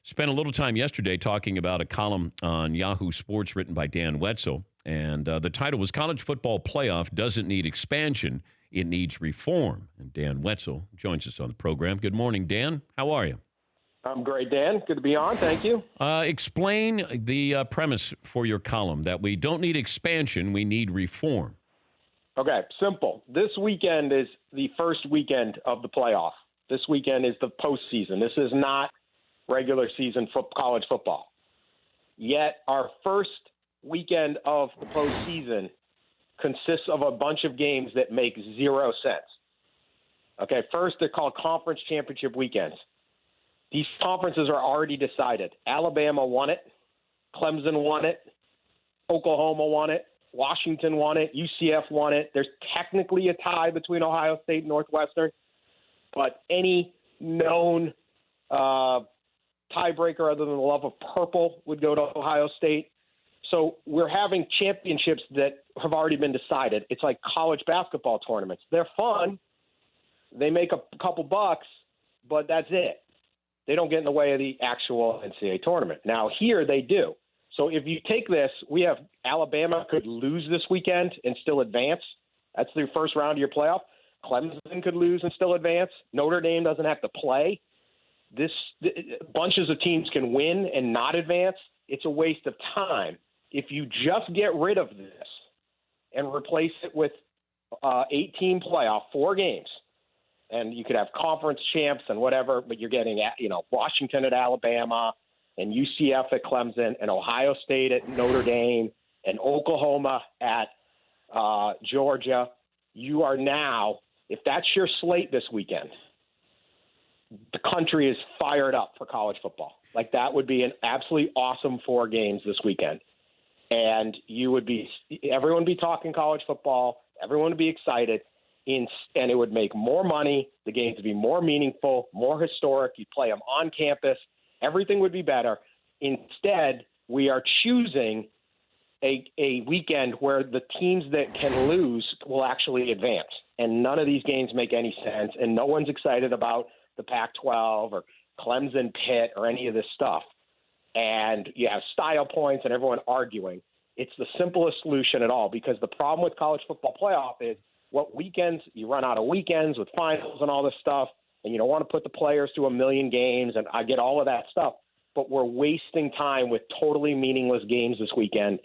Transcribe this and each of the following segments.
Spent a little time yesterday talking about a column on Yahoo Sports written by Dan Wetzel. And the title was College Football Playoff Doesn't Need Expansion, It Needs Reform. And Dan Wetzel joins us on the program. Good morning, Dan. How are you? I'm great, Dan. Good to be on. Thank you. Explain the premise for your column, that we don't need expansion, we need reform. Okay, simple. This weekend is the first weekend of the playoff. This weekend is the postseason. This is not regular season college football. Yet our first weekend of the postseason consists of a bunch of games that make zero sense. Okay, first they're called conference championship weekends. These conferences are already decided. Alabama won it. Clemson won it. Oklahoma won it. Washington won it. UCF won it. There's technically a tie between Ohio State and Northwestern, but any known tiebreaker other than the love of purple would go to Ohio State. So we're having championships that have already been decided. It's like college basketball tournaments. They're fun. They make a couple bucks, but that's it. They don't get in the way of the actual NCAA tournament. Now, here they do. So if you take this, we have Alabama could lose this weekend and still advance. That's the first round of your playoff. Clemson could lose and still advance. Notre Dame doesn't have to play. Bunches of teams can win and not advance. It's a waste of time. If you just get rid of this and replace it with 18 playoff, 4 games, and you could have conference champs and whatever, but you're getting Washington at Alabama and UCF at Clemson and Ohio State at Notre Dame and Oklahoma at Georgia. You are now, if that's your slate this weekend, the country is fired up for college football. Like, that would be an absolutely awesome 4 games this weekend. And everyone would be talking college football. Everyone would be excited. And it would make more money. The games would be more meaningful, more historic. You'd play them on campus. Everything would be better. Instead, we are choosing a weekend where the teams that can lose will actually advance. And none of these games make any sense. And no one's excited about the Pac-12 or Clemson Pitt or any of this stuff. And you have style points and everyone arguing. It's the simplest solution at all, because the problem with college football playoff is what weekends you run out of weekends with finals and all this stuff, and you don't want to put the players through a million games, and I get all of that stuff, but we're wasting time with totally meaningless games this weekend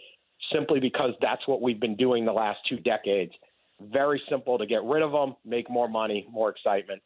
simply because that's what we've been doing the last 2 decades. Very simple to get rid of them, make more money, more excitement.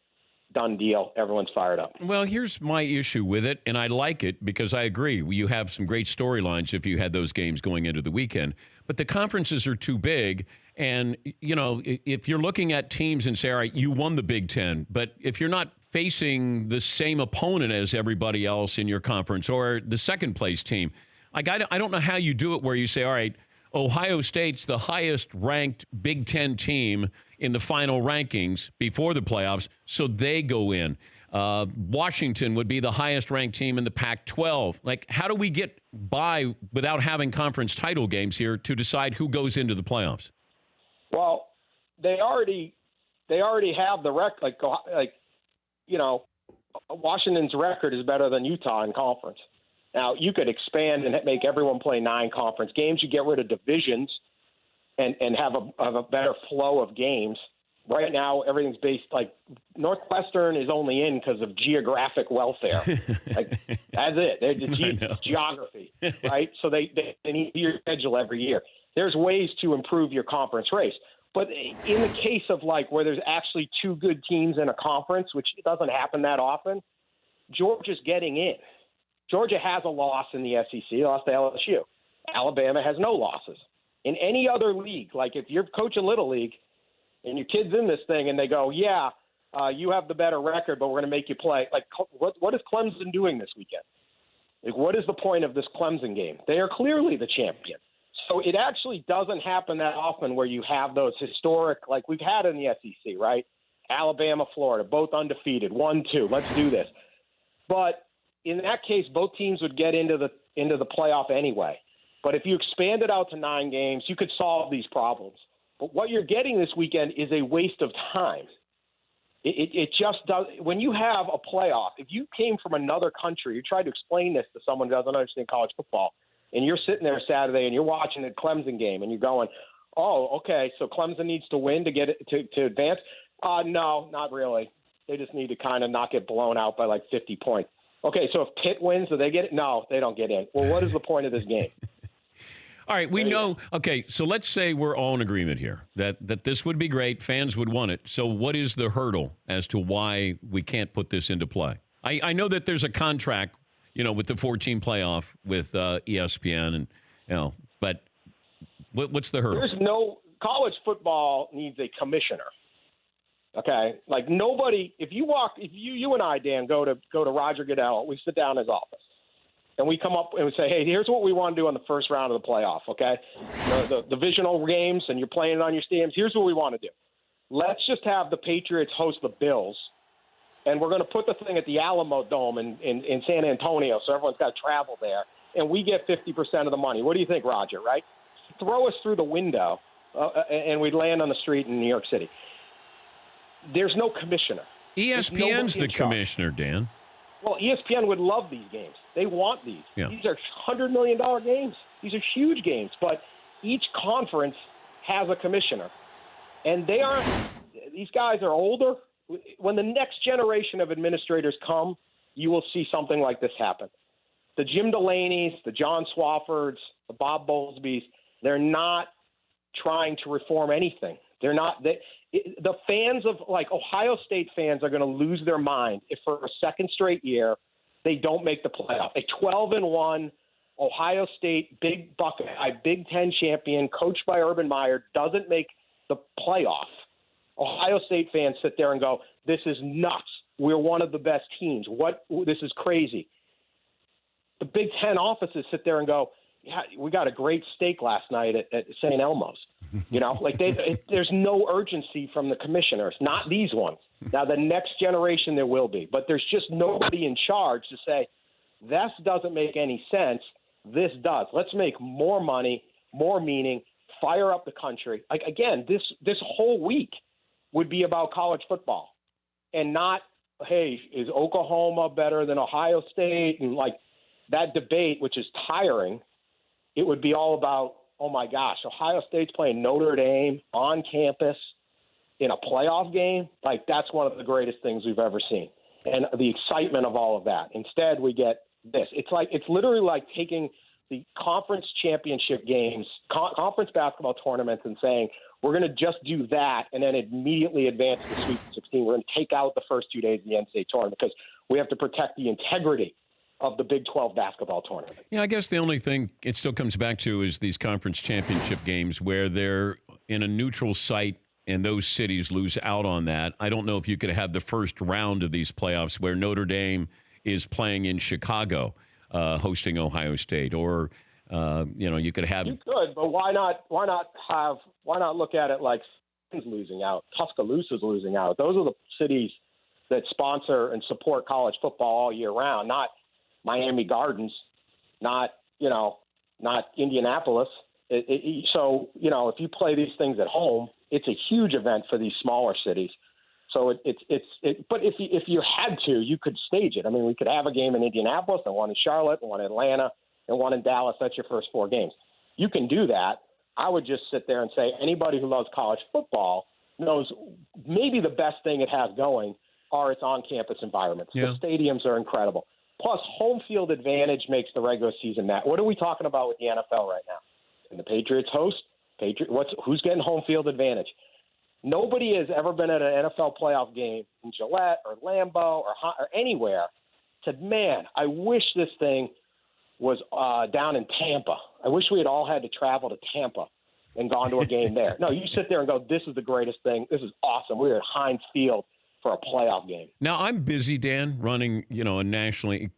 Done deal. Everyone's fired up. Well, here's my issue with it, and I like it because I agree. You have some great storylines if you had those games going into the weekend. But the conferences are too big, and, if you're looking at teams and say, all right, you won the Big Ten, but if you're not facing the same opponent as everybody else in your conference or the second-place team, I don't know how you do it where you say, all right, Ohio State's the highest-ranked Big Ten team in the final rankings before the playoffs, so they go in. Washington would be the highest-ranked team in the Pac-12. Like, how do we get by without having conference title games here to decide who goes into the playoffs? Well, they already have the record. Washington's record is better than Utah in conference. Now, you could expand and make everyone play 9 conference games. You get rid of divisions and have a better flow of games. Right now, everything's based Northwestern is only in because of geographic welfare. That's it. They're just geography, right? So they need your schedule every year. There's ways to improve your conference race. But in the case of where there's actually 2 good teams in a conference, which doesn't happen that often, Georgia's getting in. Georgia has a loss in the SEC, lost to LSU. Alabama has no losses. In any other league, like if you're coaching Little League and your kid's in this thing and they go, you have the better record, but we're going to make you play. What is Clemson doing this weekend? What is the point of this Clemson game? They are clearly the champion. So it actually doesn't happen that often where you have those historic, like we've had in the SEC, right? Alabama, Florida, both undefeated, 1-2. Let's do this. But in that case, both teams would get into the playoff anyway. But if you expand it out to 9 games, you could solve these problems. But what you're getting this weekend is a waste of time. It just does. When you have a playoff, if you came from another country, you tried to explain this to someone who doesn't understand college football, and you're sitting there Saturday and you're watching the Clemson game and you're going, oh, okay, so Clemson needs to win to get it to advance? No, not really. They just need to kind of not get blown out by like 50 points. Okay, so if Pitt wins, do they get it? No, they don't get in. Well, what is the point of this game? All right, we know. Okay, so let's say we're all in agreement here that this would be great. Fans would want it. So what is the hurdle as to why we can't put this into play? I know that there's a contract, with the 14 playoff with ESPN, and but what's the hurdle? There's no college football needs a commissioner. Okay, like nobody. If you and I, Dan, go to Roger Goodell, we sit down in his office. And we come up and we say, hey, here's what we want to do on the first round of the playoff, okay? The divisional games, and you're playing it on your stadiums. Here's what we want to do. Let's just have the Patriots host the Bills, and we're going to put the thing at the Alamo Dome in San Antonio, so everyone's got to travel there, and we get 50% of the money. What do you think, Roger, right? Throw us through the window, and we'd land on the street in New York City. There's no commissioner. ESPN's the commissioner, Dan. Well, ESPN would love these games. They want these. Yeah. These are $100 million games. These are huge games. But each conference has a commissioner. And these guys are older. When the next generation of administrators come, you will see something like this happen. The Jim Delaney's, the John Swaffords, the Bob Bowlesby's, they're not trying to reform anything. They're not. The fans of Ohio State fans are going to lose their mind if for a second straight year they don't make the playoff. A 12-1 Ohio State Big Ten champion coached by Urban Meyer doesn't make the playoff. Ohio State fans sit there and go, "This is nuts. We're one of the best teams. This is crazy." The Big Ten offices sit there and go, "Yeah, we got a great steak last night at St. Elmo's." There's no urgency from the commissioners, not these ones. Now, the next generation there will be, but there's just nobody in charge to say, this doesn't make any sense. This does. Let's make more money, more meaning, fire up the country. Again, this whole week would be about college football and not, hey, is Oklahoma better than Ohio State? And that debate, which is tiring, it would be all about, oh, my gosh, Ohio State's playing Notre Dame on campus in a playoff game. That's one of the greatest things we've ever seen. And the excitement of all of that. Instead, we get this. It's literally like taking the conference championship games, conference basketball tournaments, and saying, we're going to just do that and then immediately advance to the Sweet 16. We're going to take out the first 2 days of the NCAA tournament because we have to protect the integrity of the Big 12 basketball tournament. Yeah, I guess the only thing it still comes back to is these conference championship games where they're in a neutral site and those cities lose out on that. I don't know if you could have the first round of these playoffs where Notre Dame is playing in Chicago, hosting Ohio State, or you could have. You could, but why not look at it like losing out, Tuscaloosa's losing out. Those are the cities that sponsor and support college football all year round, not Miami Gardens, not Indianapolis. So if you play these things at home, it's a huge event for these smaller cities. So but if you had to, you could stage it. I mean, we could have a game in Indianapolis and one in Charlotte and one in Atlanta and one in Dallas. That's your first 4 games. You can do that. I would just sit there and say anybody who loves college football knows maybe the best thing it has going are its on-campus environments. Yeah. The stadiums are incredible. Plus, home field advantage makes the regular season match. What are we talking about with the NFL right now? And the Patriots host? Who's getting home field advantage? Nobody has ever been at an NFL playoff game in Gillette or Lambeau or anywhere said, man, I wish this thing was down in Tampa. I wish we had all had to travel to Tampa and gone to a game there. No, you sit there and go, this is the greatest thing. This is awesome. We're at Heinz Field for a playoff game. Now, I'm busy, Dan, running, a nationally,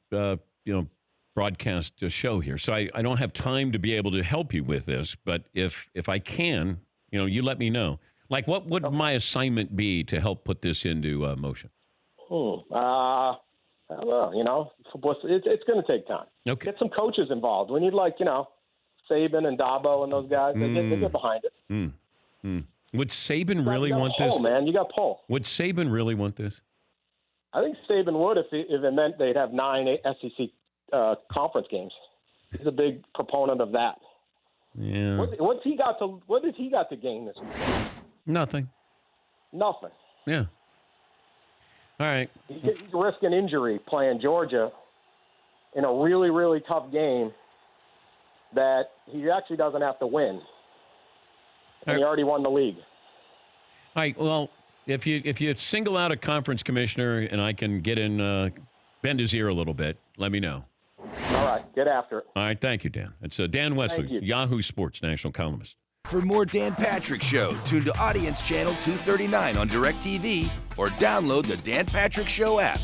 broadcast show here. So I don't have time to be able to help you with this. But if I can, you let me know. What would my assignment be to help put this into motion? I don't know. It's going to take time. Okay. Get some coaches involved. We need Saban and Dabo and those guys. They get behind it. Would Saban really want this? Man, you got Paul. Would Saban really want this? I think Saban would if it meant they'd have 9 SEC conference games. He's a big proponent of that. Yeah. What has he got to gain this week? Nothing. Nothing. Yeah. All right. He's risking injury playing Georgia in a really, really tough game that he actually doesn't have to win. And he already won the league. All right. Well, if you single out a conference commissioner and I can get in, bend his ear a little bit, let me know. All right. Get after it. All right. Thank you, Dan. It's Dan Wetzel, Yahoo Sports national columnist. For more Dan Patrick Show, tune to Audience Channel 239 on DirecTV or download the Dan Patrick Show app.